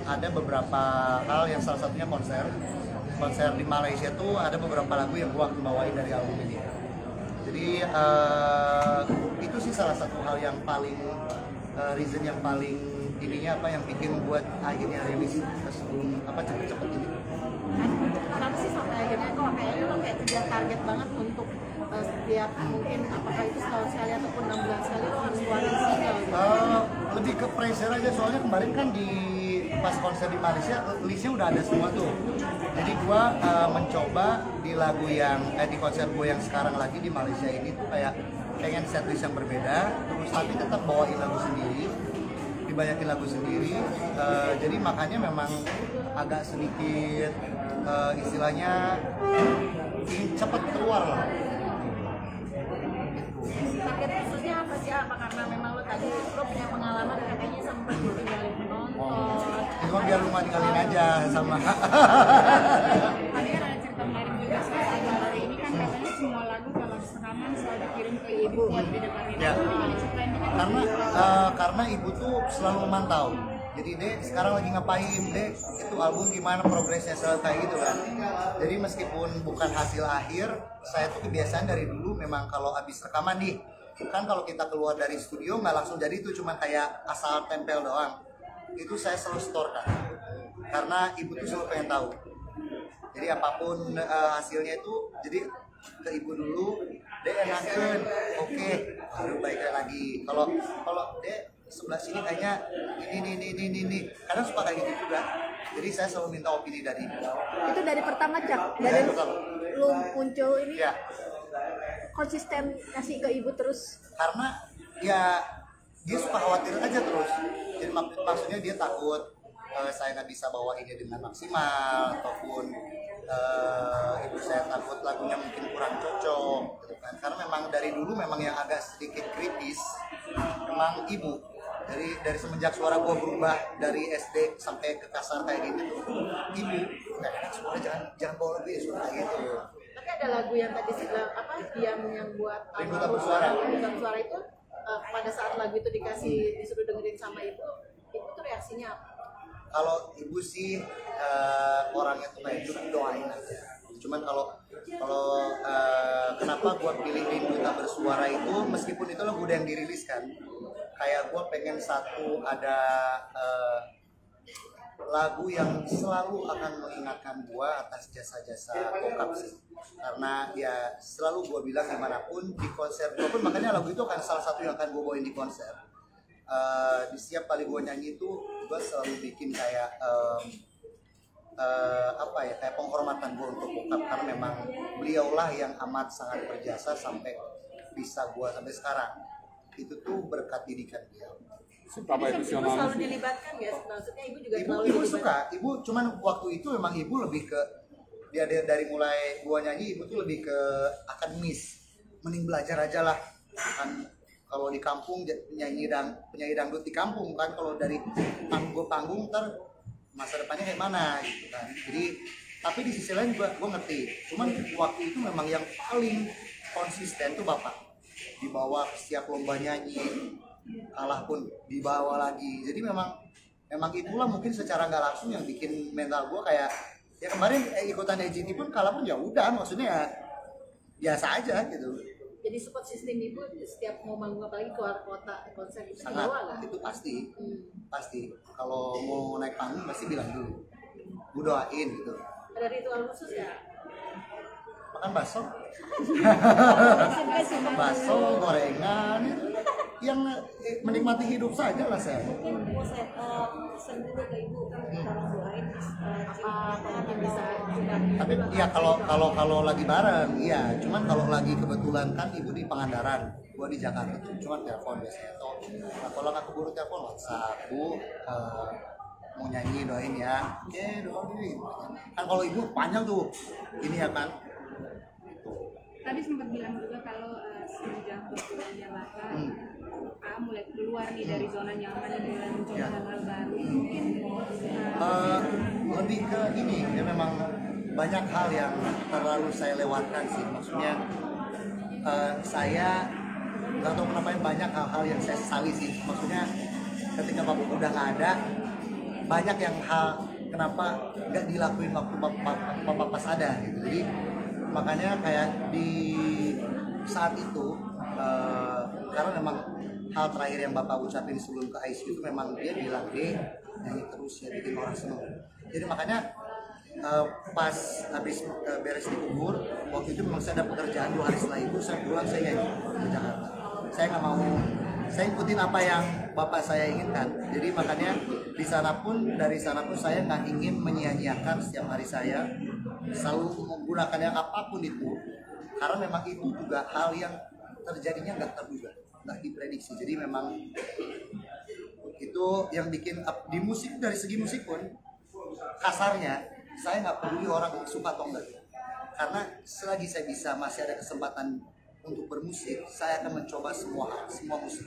ada beberapa hal yang salah satunya konser di Malaysia tuh ada beberapa lagu yang gua bawain dari album ini. Jadi itu sih salah satu hal yang paling reason yang paling ininya apa yang bikin buat akhirnya rilis sebelum cepet-cepet ini. Kenapa sih sampai akhirnya kok kayaknya lo kayak kejar target banget untuk setiap mungkin apakah itu setahun sekali ataupun 6 bulan sekali lo harus keluarin single gitu? Lebih ke pressure aja soalnya kemarin kan di pas konser di Malaysia listnya udah ada semua tuh. Jadi gua mencoba di lagu yang di konser gua yang sekarang lagi di Malaysia ini tuh kayak pengen setlist yang berbeda, terus tapi tetap bawain lagu sendiri, dibanyakin lagu sendiri. Jadi makanya memang agak sedikit istilahnya ingin cepet keluar lah. Target khususnya apa sih? Apa karena memang lo tadi lo punya pengalaman katanya sempat tinggalin penonton? Itu kan biar rumah tinggalin aja sama. Tadi kan ada cerita menarik juga soal hari ini kan katanya semua lagu kalau rekaman selalu dikirim ke ibu buat didengarin. Ya. Gimana ceritain dikit? Karena ibu tuh selalu memantau. Jadi Dek sekarang lagi ngapain, Dek itu album gimana progresnya selalu kayak gitu kan. Jadi meskipun bukan hasil akhir, saya tuh kebiasaan dari dulu memang kalau habis rekaman nih, kan kalau kita keluar dari studio nggak langsung jadi itu cuma kayak asal tempel doang. Itu saya selalu store kan, karena ibu tuh selalu pengen tahu. Jadi apapun hasilnya itu, jadi ke ibu dulu, Dek enakan, oke, baru baiknya lagi. Kalau Dek sebelah sini kayaknya ini kadang suka kayak gitu juga. Jadi saya selalu minta opini dari ibu. Itu dari pertama Cak, dari lu muncul ini Ya, konsisten kasih ke ibu terus. karena ya dia suka khawatir aja terus. Jadi maksudnya dia takut saya nggak bisa bawainnya dengan maksimal, ataupun ibu saya takut lagunya mungkin kurang cocok gitu kan. Karena memang dari dulu memang yang agak sedikit kritis memang ibu. Dari semenjak suara gua berubah dari SD sampai ke kasar kayak gitu tuh, ibu nggak enak suara, jangan bawa lebih suara kayak gitu. Tapi ada lagu yang tadi diam yang buat Rindu Tak Bersuara. Rindu Tak Bersuara itu pada saat lagu itu disuruh dengerin sama ibu tuh reaksinya apa? Kalau ibu sih orangnya tuh kayak doain aja. Cuman kalau kenapa gua pilih Rindu Tak Bersuara itu, meskipun itu lagu udah yang dirilis kan, kayak gua pengen satu ada lagu yang selalu akan mengingatkan gua atas jasa-jasa bokap sih. Karena ya selalu gua bilang dimanapun di konser gua pun, makanya lagu itu akan salah satu yang akan gua bawain di konser. Di setiap kali gua nyanyi itu gua selalu bikin kayak kayak penghormatan gue untuk bokap, karena memang beliaulah yang amat sangat berjasa sampai bisa gue sampai sekarang. Itu tuh berkat didikan beliau. Ibu selalu dilibatkan ya, maksudnya ibu juga selalu Ibu dilibatkan. suka, ibu cuman waktu itu memang ibu lebih ke dia dari mulai gue nyanyi, ibu tuh lebih ke akademis, mending belajar aja lah kan. Kalau di kampung penyanyi dangdut di kampung kan, kalau dari panggung ntar masa depannya kayak mana gitu kan. Jadi tapi di sisi lain gue ngerti, cuman waktu itu memang yang paling konsisten tuh bapak, dibawa setiap lomba nyanyi, kalah pun dibawa lagi. Jadi memang itulah mungkin secara nggak langsung yang bikin mental gue kayak ya kemarin ikutan AGT pun kalah pun ya udah, maksudnya ya biasa aja gitu. Jadi support system ibu setiap mau manggung apalagi keluar kota konser itu Sangat, dibawa lah. itu pasti kalau mau naik panggung pasti bilang dulu, gue doain gitu. Ada ritual khusus ya? Makan bakso, gorengan, yang menikmati hidup saja lah saya. Mungkin mau saya pesan dulu ke ibu kan tolong doain apa yang bisa Tapi ya kalau lagi bareng, iya. Cuman kalau lagi kebetulan kan ibu di Pangandaran, gua di Jakarta, cuman telepon biasanya. Nah, kalau nggak keburu telepon WhatsApp, Bu, mau nyanyi doain ya. Oke, doain. Kan kalau ibu panjang tuh, ini ya kan. Tadi sempat bilang juga kalau semenjak berpulang Jakarta, mulai keluar nih dari zona nyaman dan mulai mencoba hal-hal baru. Mungkin lebih ke ini ya, memang banyak hal yang terlalu saya lewatkan sih. Maksudnya saya nggak tahu kenapa banyak hal-hal yang saya sesali sih. Maksudnya ketika bapak udah nggak ada, banyak yang hal kenapa nggak dilakuin waktu bapak pas ada gitu. Jadi makanya kayak di saat itu karena memang hal terakhir yang bapak ucapin sebelum ke ICU itu memang dia bilang deh nyanyi terus ya bikin orang seneng. Jadi makanya pas habis beres dikubur waktu itu memang saya ada pekerjaan 2 hari setelah itu saya pulang saya nyanyi ke Jakarta. Saya nggak mau, saya ikutin apa yang bapak saya inginkan. Jadi makanya dari sana pun saya nggak ingin menyia-nyiakan setiap hari saya selalu menggunakan yang apapun itu, karena memang itu juga hal yang terjadinya nggak terduga, nggak diprediksi. Jadi memang itu yang bikin di musik, dari segi musik pun kasarnya saya nggak peduli orang suka atau enggak, karena selagi saya bisa masih ada kesempatan untuk bermusik, saya akan mencoba semua musik.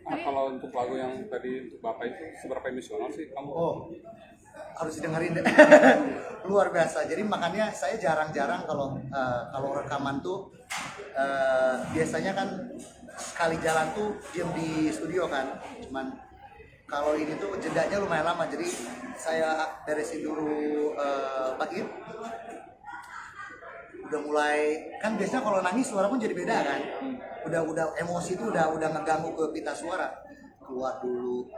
Kalau untuk lagu yang tadi untuk Bapak itu seberapa emosional sih kamu? Oh, harus dengerin deh. Luar biasa. Jadi makanya saya jarang-jarang kalau rekaman tuh biasanya kan sekali jalan tuh diem di studio kan. Cuman kalau ini tuh jedanya lumayan lama. Jadi saya beresin dulu pagi. Udah mulai, kan biasanya kalau nangis suara pun jadi beda kan. Udah emosi itu udah ngeganggu ke pita suara. Keluar dulu,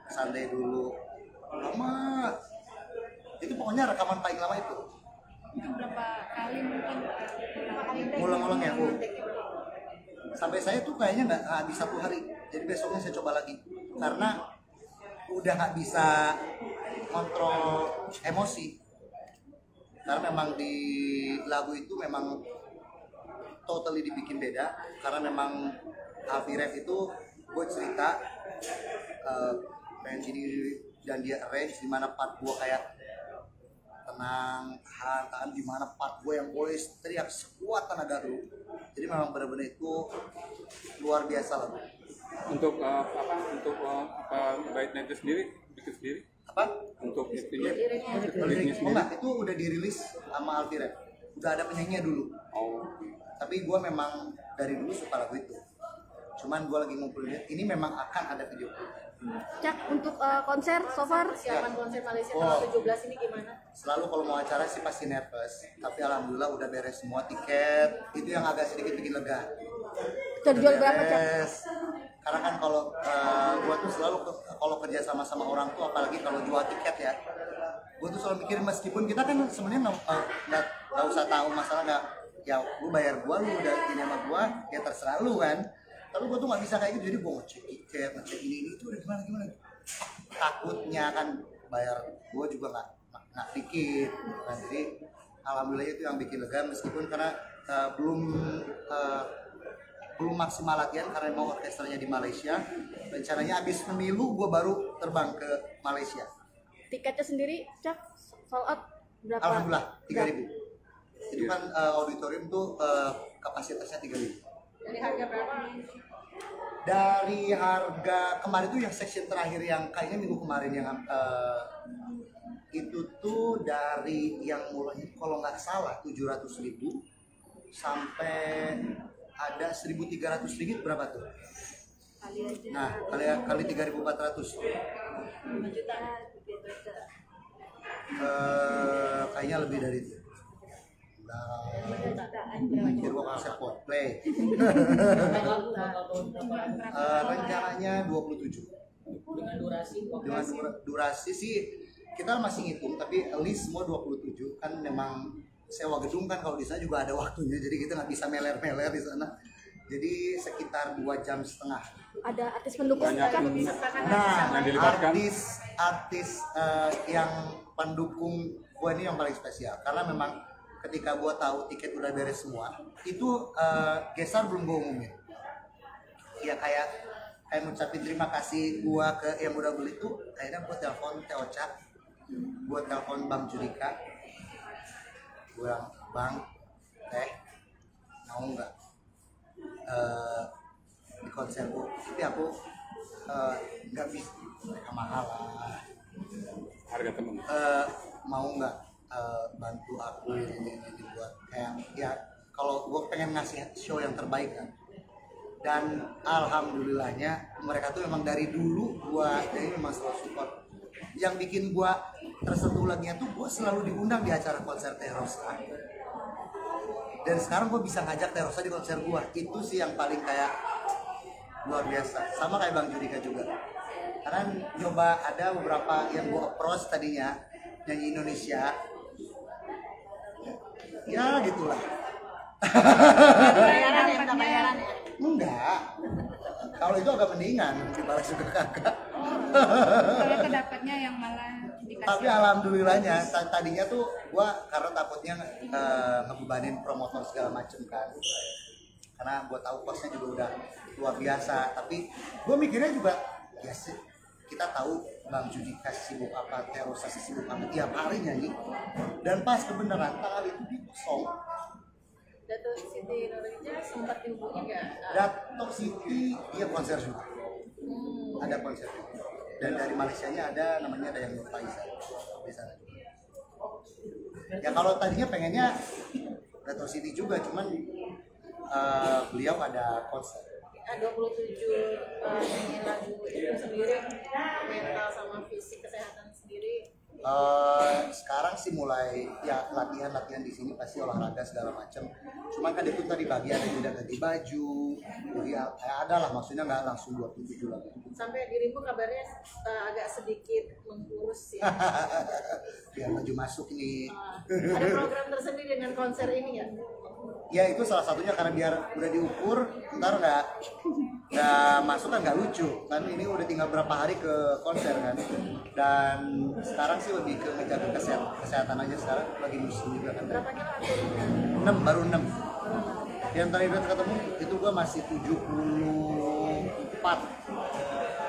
santai dulu. Lama. Itu pokoknya rekaman paling lama itu. Berapa kali mungkin Ngulang-ngulang ya, Bu. Sampai saya tuh kayaknya nggak habis 1 hari. Jadi besoknya saya coba lagi. Karena udah nggak bisa kontrol emosi. Karena memang di lagu itu memang totally dibikin beda. Karena memang Alfi Rev itu gue cerita pengen gini dan dia arrange di mana part gue kayak tenang, tahan di mana part gue yang boleh teriak sekuat tenaga lu. Jadi memang benar-benar itu luar biasa lagu. Untuk baitnya itu sendiri bikin sendiri? Apa? Untuk itunya? Oh enggak, itu udah dirilis sama Alfi Rev. Udah ada penyanyinya dulu. Oh. Tapi gue memang dari dulu suka lagu itu. Cuman gue lagi ngumpulin, ini memang akan ada video. Cak, untuk konser so far Persiapan konser Malaysia tanggal 17 ini gimana? Selalu kalau mau acara sih pasti nervous. Tapi alhamdulillah udah beres semua tiket. Itu yang agak sedikit bikin lega. terjual berapa, Cak? Beres. Karena kan kalau gue tuh selalu kalau kerja sama orang tuh, apalagi kalau jual tiket ya, gue tuh selalu mikirin meskipun kita kan sebenarnya nggak usah tahu masalah, nggak ya lu bayar gue, lu udah ini sama gue, ya terserah lu kan. Tapi gue tuh nggak bisa kayak gitu, jadi gue ngecek tiket, ngecek ini itu udah gimana. Takutnya kan bayar gue juga nggak dikit kan. Jadi alhamdulillah itu yang bikin lega, meskipun karena belum maksimal latihan karena mau orkestranya di Malaysia. Rencananya abis pemilu gue baru terbang ke Malaysia. Tiketnya sendiri, Cak, sold out berapa? Alhamdulillah 3.000. Itu kan auditorium tuh kapasitasnya 3.000. Dari harga berapa? Dari harga kemarin tuh yang section terakhir yang kayaknya minggu kemarin yang itu tuh dari yang mulai kalau nggak salah 700.000 sampai ada 1.300 ringgit berapa tuh? Nah, kali 3.400. 5 juta. Kayaknya lebih dari itu. Mikir gua konsep Coldplay. Rencananya 27. Dengan Durasi sih kita masih ngitung, tapi at least semua 27 kan. Memang sewa gedung kan kalau di sana juga ada waktunya, jadi kita nggak bisa meler-meler di sana. Jadi sekitar 2,5 jam. Ada artis pendukung, Banyak Cak? Nah, yang dilibatkan. artis yang pendukung gue ini yang paling spesial, karena memang ketika gue tahu tiket udah beres semua, itu Gesar belum gue umumin. Ya kayak ngucapin terima kasih gue ke yang udah beli tuh, akhirnya gue telepon Teoca, gue telepon Bang Judika, gue bilang, Bang, mau nggak di konser gue? Tapi aku nggak bisa, mereka mahal lah. Harga temen. Mau nggak bantu aku ini buat kayak ya, kalau gue pengen ngasih show yang terbaik kan. Dan alhamdulillahnya mereka tuh memang dari dulu ini memang selalu support. yang bikin gua tersentuh lagi tuh gua selalu diundang di acara konser Terosa. Dan sekarang gua bisa ngajak Terosa di konser gua. Itu sih yang paling kayak luar biasa. Sama kayak Bang Judika juga. Karena nyoba ada beberapa yang gua approach tadinya nyanyi Indonesia. Ya gitulah. Bayaran ya, minta bayaran ya. Enggak. Kalau itu agak mendingan dibalas juga kakak. Kalau kedapatnya yang malah dikasih. Tapi alhamdulillahnya tadinya tuh gua karena takutnya ngebebanin promotor segala macem kan. Karena gua tahu kosnya juga udah luar biasa. Tapi gua mikirnya juga ya sih, kita tahu Bang Judika sibuk apa, Terosa sibuk apa tiap hari nyanyi. Dan pas kebenaran tanggal itu di kosong. Dato' Siti Nurhaliza sempat dihubungi nggak? Dato' Siti dia konser juga. Ada konser. Dan dari Malaysianya ada namanya Dayang Nur Faizal di sana. Ya kalau tadinya pengennya Dato' Siti juga, cuman beliau ada konser. 27 nyanyi lagu itu sendiri, mental sama fisik kesehatan sendiri. Sekarang sih mulai ya latihan di sini pasti olahraga segala macam. Cuman kan itu tadi bagian yang udah ganti baju, jadi ada lah, maksudnya nggak langsung 27 lagi. Sampai dirimu kabarnya agak sedikit mengkurus ya. Biar maju masuk nih. Ada program tersendiri dengan konser ini ya? Ya itu salah satunya karena biar udah diukur, ntar nggak masuk kan nggak lucu kan. Ini udah tinggal berapa hari ke konser kan. Dan sekarang sih lebih ke menjaga kesehatan aja, sekarang lagi musim juga kan. Berapa kilo aturnya? 6, baru 6. Yang terakhir ketemu itu gua masih 74.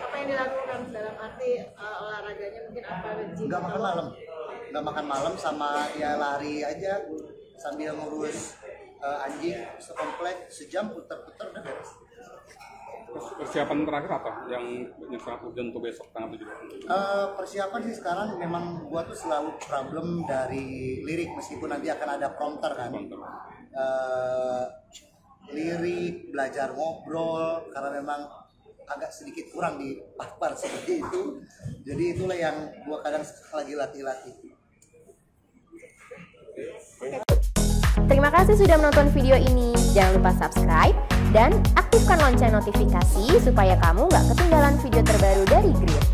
Apa yang dilakukan dalam arti olahraganya mungkin apa? Nggak makan malam sama ya lari aja sambil ngurus anjing sekomplek, sejam putar-putar udah beres. Persiapan terakhir apa yang sangat urgent untuk besok tanggal 7? Persiapan sih sekarang memang gua tuh selalu problem dari lirik, meskipun nanti akan ada prompter kan. Lirik, belajar ngobrol, karena memang agak sedikit kurang di part-part seperti itu. Jadi itulah yang gua kadang lagi latih-latih. Terima kasih sudah menonton video ini. Jangan lupa subscribe dan aktifkan lonceng notifikasi supaya kamu nggak ketinggalan video terbaru dari Grid.